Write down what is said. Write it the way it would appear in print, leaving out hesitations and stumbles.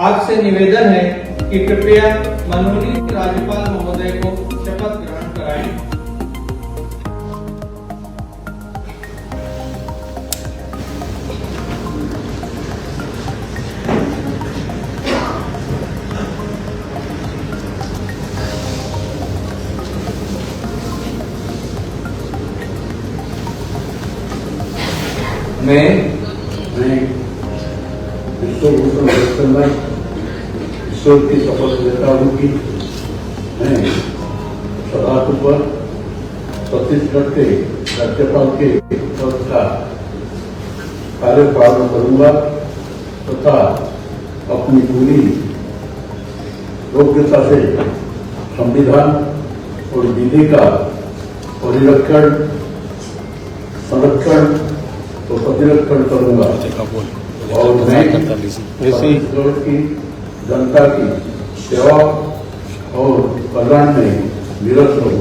आपसे निवेदन है कि कृपया माननीय राज्यपाल महोदय को शपथ ग्रहण कराएं। मैं विश्वभूषण ईश्वर की शपथ लेता हूँ कि मैं सदात्व पर छत्तीसगढ़ के राज्यपाल के पद का कार्यपालन करूंगा तथा अपनी पूरी योग्यता से संविधान और विधि का परिरक्षण, संरक्षण तो प्रतिरक्षण करूंगा और मैं छत्तीसगढ़ की जनता की सेवा और कल्याण में निरत रहूंगा।